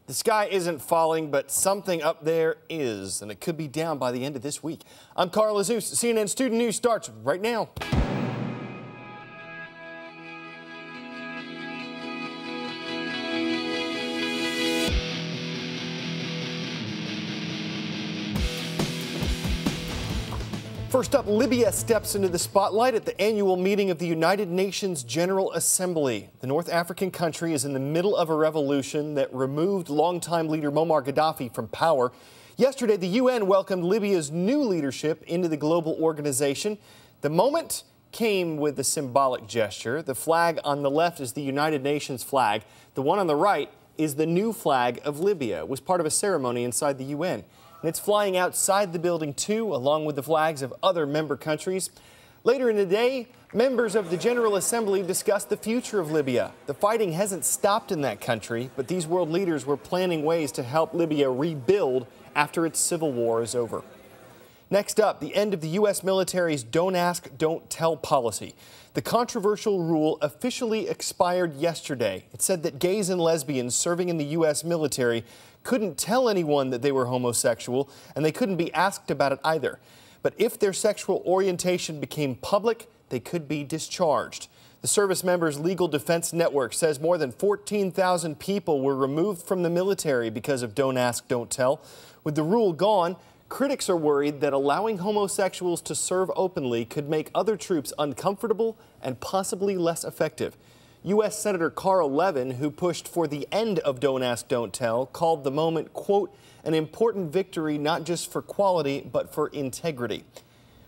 The sky isn't falling, but something up there is, and it could be down by the end of this week. I'm Carl Azus. CNN Student News starts right now. First up, Libya steps into the spotlight at the annual meeting of the United Nations General Assembly. The North African country is in the middle of a revolution that removed longtime leader Muammar Gaddafi from power. Yesterday, the UN welcomed Libya's new leadership into the global organization. The moment came with a symbolic gesture. The flag on the left is the United Nations flag. The one on the right is the new flag of Libya. It was part of a ceremony inside the UN. And it's flying outside the building, too, along with the flags of other member countries. Later in the day, members of the General Assembly discussed the future of Libya. The fighting hasn't stopped in that country, but these world leaders were planning ways to help Libya rebuild after its civil war is over. Next up, the end of the U.S. military's Don't Ask, Don't Tell policy. The controversial rule officially expired yesterday. It said that gays and lesbians serving in the U.S. military couldn't tell anyone that they were homosexual, and they couldn't be asked about it either. But if their sexual orientation became public, they could be discharged. The Service Members Legal Defense Network says more than 14,000 people were removed from the military because of Don't Ask, Don't Tell. With the rule gone, critics are worried that allowing homosexuals to serve openly could make other troops uncomfortable and possibly less effective. U.S. Senator Carl Levin, who pushed for the end of Don't Ask, Don't Tell, called the moment, quote, an important victory not just for quality, but for integrity.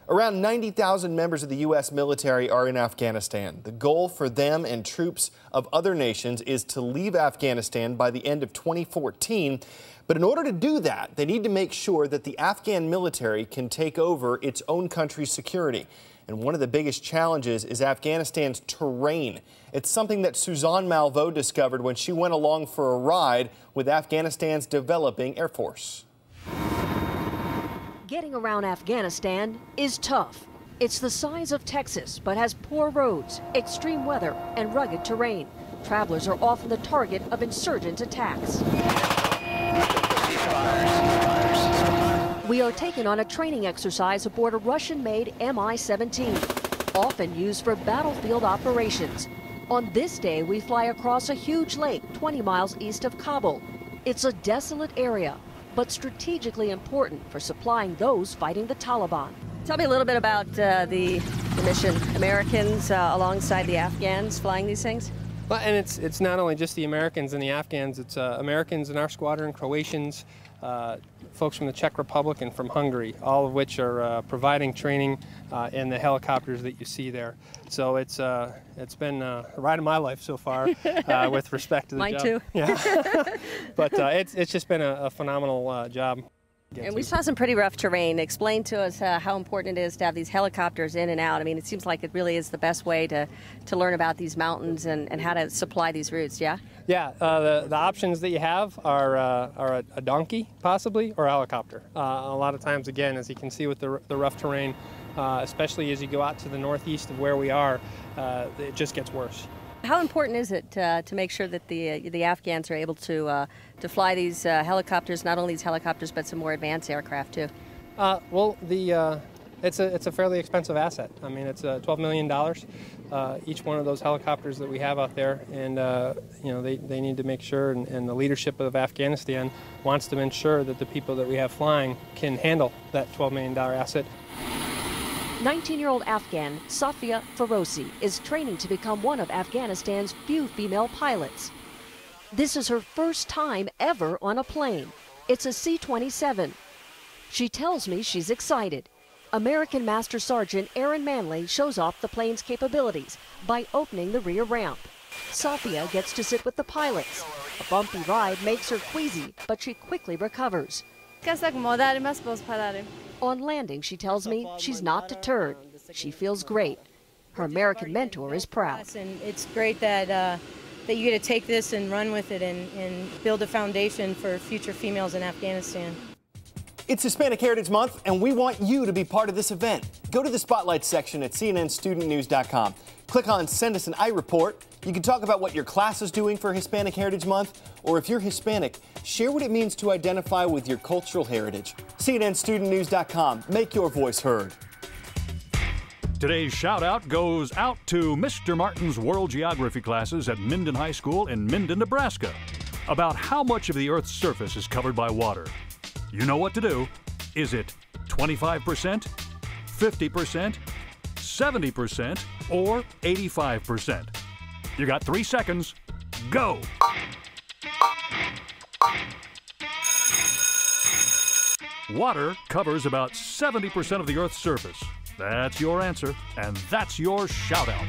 Around 90,000 members of the U.S. military are in Afghanistan. The goal for them and troops of other nations is to leave Afghanistan by the end of 2014. But in order to do that, they need to make sure that the Afghan military can take over its own country's security. And one of the biggest challenges is Afghanistan's terrain. It's something that Suzanne Malveaux discovered when she went along for a ride with Afghanistan's developing Air Force. Getting around Afghanistan is tough. It's the size of Texas, but has poor roads, extreme weather, and rugged terrain. Travelers are often the target of insurgent attacks. We are taken on a training exercise aboard a Russian-made Mi-17, often used for battlefield operations. On this day, we fly across a huge lake 20 miles east of Kabul. It's a desolate area, but strategically important for supplying those fighting the Taliban. Tell me a little bit about the mission. Americans alongside the Afghans flying these things? Well, and it's not only just the Americans and the Afghans, it's Americans in our squadron, Croatians, folks from the Czech Republic and from Hungary, all of which are providing training in the helicopters that you see there. So it's been a ride of my life so far with respect to the Mine job. too. Yeah. But it's just been a phenomenal job. And we saw some pretty rough terrain. Explain to us how important it is to have these helicopters in and out. I mean, it seems like it really is the best way to learn about these mountains and how to supply these routes, yeah? Yeah, the options that you have are a donkey, possibly, or a helicopter. A lot of times, again, as you can see with the rough terrain, especially as you go out to the northeast of where we are, it just gets worse. How important is it to make sure that the Afghans are able to fly these helicopters, not only these helicopters, but some more advanced aircraft too? Well, it's a fairly expensive asset. I mean, it's $12 million each one of those helicopters that we have out there, and you know, they need to make sure, and the leadership of Afghanistan wants to ensure that the people that we have flying can handle that $12 million asset. 19-year-old Afghan Safia Ferozi is training to become one of Afghanistan's few female pilots. This is her first time ever on a plane. It's a C-27. She tells me she's excited. American Master Sergeant Aaron Manley shows off the plane's capabilities by opening the rear ramp. Safia gets to sit with the pilots. A bumpy ride makes her queasy, but she quickly recovers. On landing, she tells me she's not deterred. She feels great. Her American mentor is proud. And it's great that you get to take this and run with it and build a foundation for future females in Afghanistan. It's Hispanic Heritage Month, and we want you to be part of this event. Go to the Spotlight section at cnnstudentnews.com. Click on Send Us an iReport. You can talk about what your class is doing for Hispanic Heritage Month, or if you're Hispanic, share what it means to identify with your cultural heritage. CNNStudentNews.com. Make your voice heard. Today's shout-out goes out to Mr. Martin's World Geography classes at Minden High School in Minden, Nebraska, about how much of the Earth's surface is covered by water. You know what to do. Is it 25%, 50%, 70%, or 85%? You got 3 seconds. Go! Water covers about 70% of the Earth's surface. That's your answer, and that's your shout-out.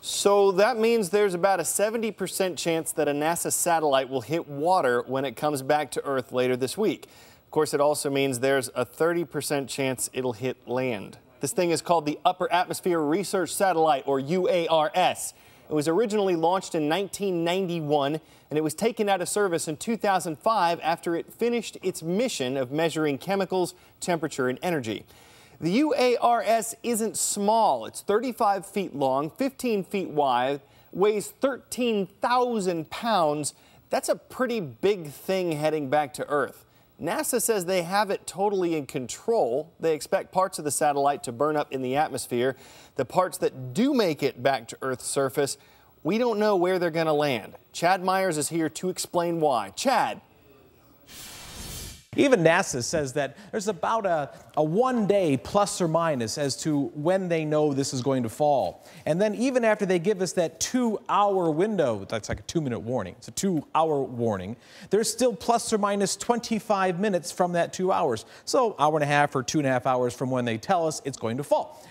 So that means there's about a 70% chance that a NASA satellite will hit water when it comes back to Earth later this week. Of course, it also means there's a 30% chance it'll hit land. This thing is called the Upper Atmosphere Research Satellite, or UARS. It was originally launched in 1991, and it was taken out of service in 2005 after it finished its mission of measuring chemicals, temperature, and energy. The UARS isn't small. It's 35 feet long, 15 feet wide, weighs 13,000 pounds. That's a pretty big thing heading back to Earth. NASA says they have it totally in control. They expect parts of the satellite to burn up in the atmosphere. The parts that do make it back to Earth's surface, we don't know where they're going to land. Chad Myers is here to explain why. Chad. Even NASA says that there's about a 1 day plus or minus as to when they know this is going to fall. And then even after they give us that 2-hour window, that's like a 2-minute warning, it's a 2-hour warning, there's still plus or minus 25 minutes from that 2 hours. So hour and a half or 2.5 hours from when they tell us it's going to fall.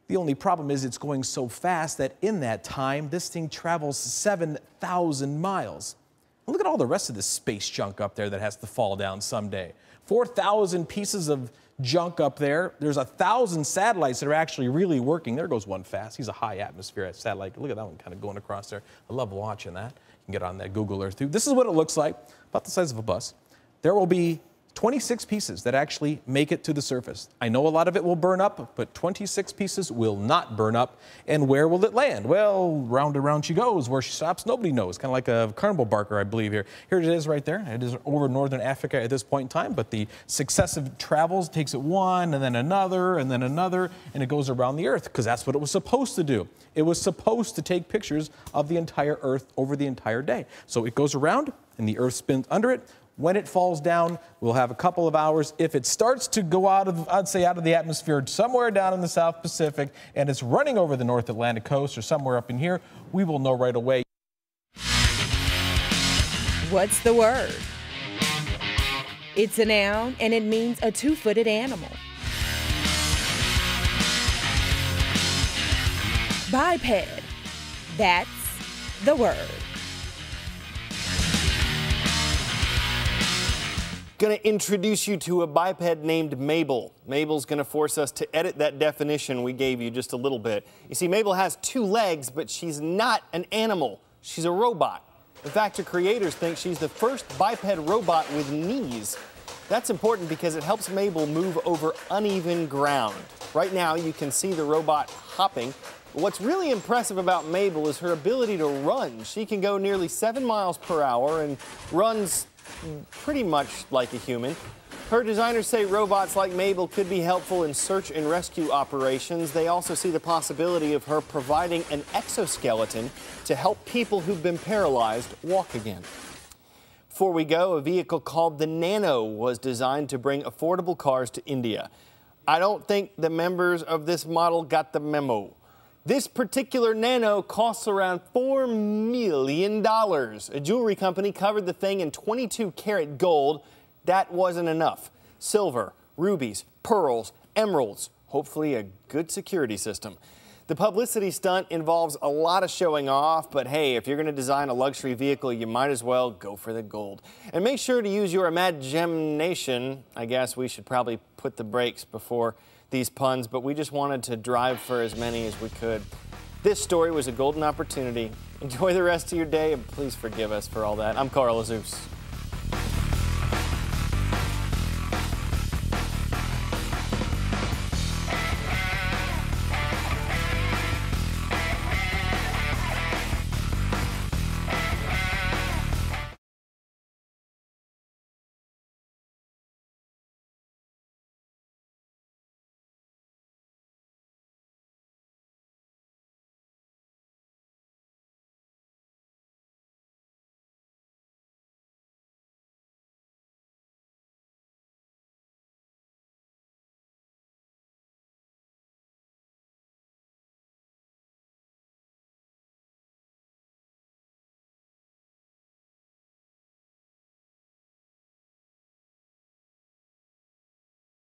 The only problem is it's going so fast that in that time, this thing travels 7,000 miles. Look at all the rest of this space junk up there that has to fall down someday. 4,000 pieces of junk up there. There's 1,000 satellites that are actually really working. There goes one fast. He's a high atmosphere satellite. Look at that one kind of going across there. I love watching that. You can get on that Google Earth too. This is what it looks like, about the size of a bus. There will be 26 pieces that actually make it to the surface. I know a lot of it will burn up, but 26 pieces will not burn up. And where will it land? Well, round and round she goes. Where she stops, nobody knows. Kind of like a carnival barker, I believe here. Here it is right there. It is over northern Africa at this point in time, but the successive travels takes it one, and then another, and then another, and it goes around the Earth, because that's what it was supposed to do. It was supposed to take pictures of the entire Earth over the entire day. So it goes around, and the Earth spins under it. When it falls down, we'll have a couple of hours. If it starts to go out of, I'd say out of the atmosphere somewhere down in the South Pacific, and it's running over the North Atlantic coast or somewhere up in here, we will know right away. What's the word? It's a noun, and it means a 2-footed animal. Biped. That's the word. Going to introduce you to a biped named Mabel. Mabel's going to force us to edit that definition we gave you just a little bit. You see, Mabel has 2 legs, but she's not an animal. She's a robot. In fact, her creators think she's the first biped robot with knees. That's important because it helps Mabel move over uneven ground. Right now, you can see the robot hopping. What's really impressive about Mabel is her ability to run. She can go nearly 7 miles per hour and runs pretty much like a human. Her designers say robots like Mabel could be helpful in search and rescue operations. They also see the possibility of her providing an exoskeleton to help people who've been paralyzed walk again. Before we go, a vehicle called the Nano was designed to bring affordable cars to India. I don't think the members of this model got the memo. This particular Nano costs around $4 million. A jewelry company covered the thing in 22-karat gold. That wasn't enough. Silver, rubies, pearls, emeralds, hopefully a good security system. The publicity stunt involves a lot of showing off, but hey, if you're going to design a luxury vehicle, you might as well go for the gold. And make sure to use your imagination. I guess we should probably put the brakes before these puns, but we just wanted to drive for as many as we could. This story was a golden opportunity. Enjoy the rest of your day, and please forgive us for all that. I'm Carl Azus.